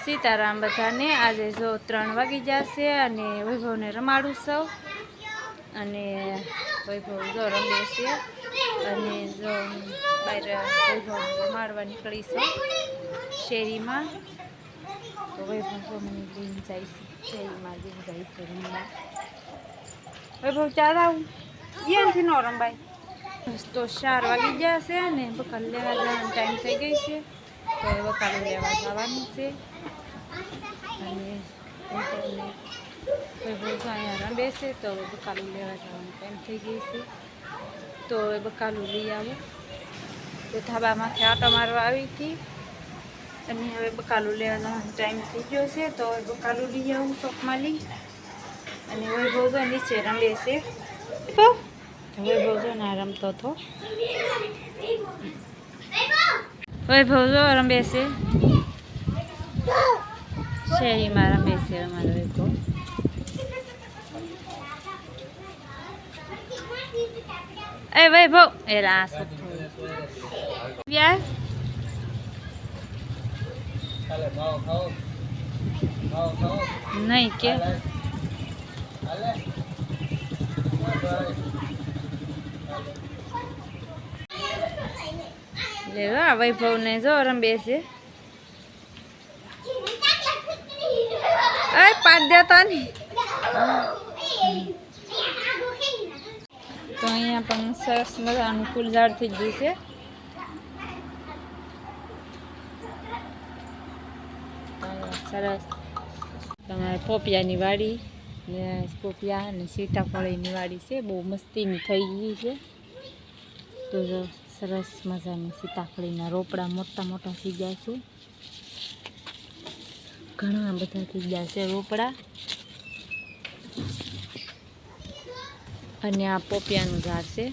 સીતારામ બધાને આજે જો 3 વાગી જશે અને વૈભવને રમાડું સૌ અને વૈભવ જો રમે છે અને જો બહાર વૈભવ રમાડવા નીકળી છે શેરીમાં તો વૈભવ જો મને લઈને જાય છે શેરીમાં લઈને જાય છે રમવા વૈભવ ચાલ આવું અહીંયાથી ન રંબાય તો 4 વાગી જશે અને બકાલ લેવા જવાનો ટાઈમ થઈ ગઈ છે તો બકાલ લેવા જવાનું છે અને વૈભવ અહીંયા રમે છે તો બકાલું લેવા જવાનો ટાઈમ થઈ ગઈ છે તો હવે બકાલું લઈ આવું તો ધાબામાંથી આટો મારવા આવી હતી અને હવે બકાલું લેવા જવાનો ટાઈમ થઈ ગયો છે તો હવે બકાલું લઈ આવું ચોકમાં લઈ અને વૈભવ જો નીચે રમે છે તો વૈભવ જો ના રમતો હતો વૈભવ જો રમે છે શેરીમાં રમે છે અમારો વૈભવ એ વૈભવ એલા યાર નહીં કે વૈભવ ને જો રમે છે પાડ દેતા ને તો અહીંયા પણ સરસ મજાનું ફૂલઝાડ થઈ ગયું છે સરસ તમારે પોપિયાની વાડી ને પોપિયા અને સીતાફળીની વાડી છે બહુ મસ્તીની થઈ ગઈ છે તો જો સરસ મજાની સીતાફળીના રોપડા મોટા મોટા થઈ ગયા છે ઘણા બધા થઈ ગયા છે રોપડા અને આ પોપિયાનું ઝાડ છે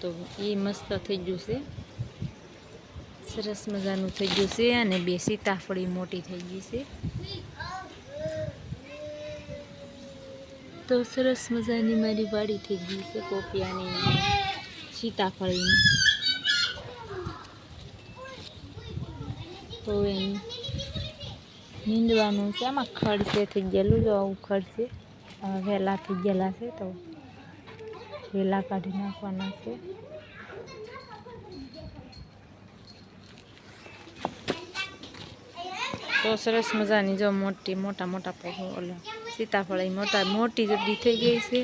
તો એ મસ્ત થઈ ગયું છે સરસ મજાનું થઈ ગયું છે અને 2 સીતાફળી મોટી થઈ ગઈ છે તો સરસ મજાની મારી વાડી થઈ ગઈ છે પોપિયાની સીતાફળીની તો એની નીંદવાનું છે આમાં ખડ છે થઈ ગયેલું જો આવું ખડ છે વહેલા થઈ ગયેલા છે તો વહેલા કાઢી નાખવાના છે તો સરસ મજાની જો મોટા મોટા ઓલા સીતાફળી મોટી જબડી થઈ ગઈ છે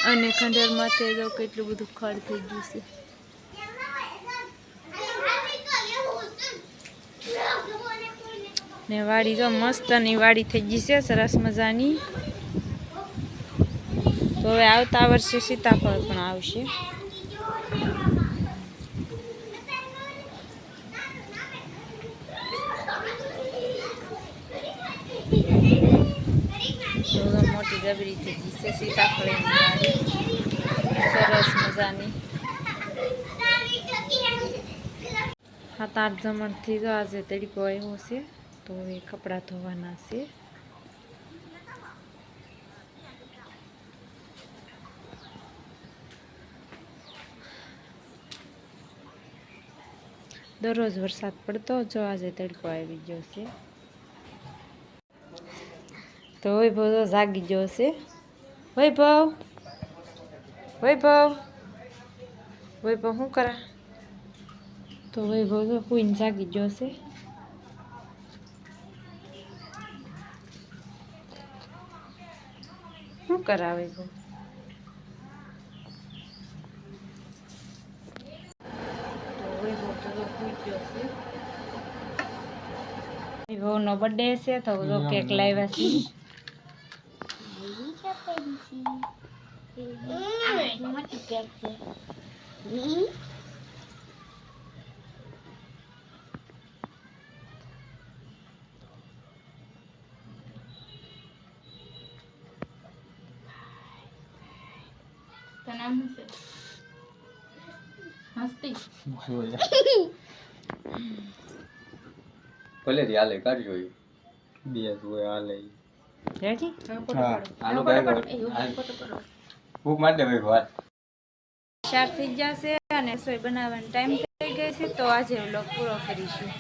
અને ખંડેર માથે જો કેટલું બધું ખડ થઈ ગયું છે ને વાડી જો મસ્તની વાડી થઈ ગઈ છે સરસ મજાની તો હવે આવતા વર્ષે સીતાફળ પણ આવશે મોટી જબરી થઈ ગઈ છે સીતાફળીની વાડી સરસ મજાની 7-8 જમણથી તો આજે તડકો આવ્યો છે તો હવે કપડાં ધોવાના છે દરરોજ વરસાદ પડતો જો આજે તડકો આવી ગયો છે તો વૈભવ જાગી ગયો છે વૈભવ શું કરે તો વૈભવ તો હુઈને જાગી ગયો છે શું કરાવે વૈભવનો બર્થડે છે તો જો કેક લાવ્યા છે નામ છે મસ્તી ભલે રી હાલે કાઢજો બે જોય હાલે રેડી આનો ભાઈ ભૂખ માટે ભાઈ વાત 4 થઈ જશે અને રસોઈ બનાવવાનો ટાઈમ થઈ જાય છે તો આજે વ્લોગ પૂરો કરીશું.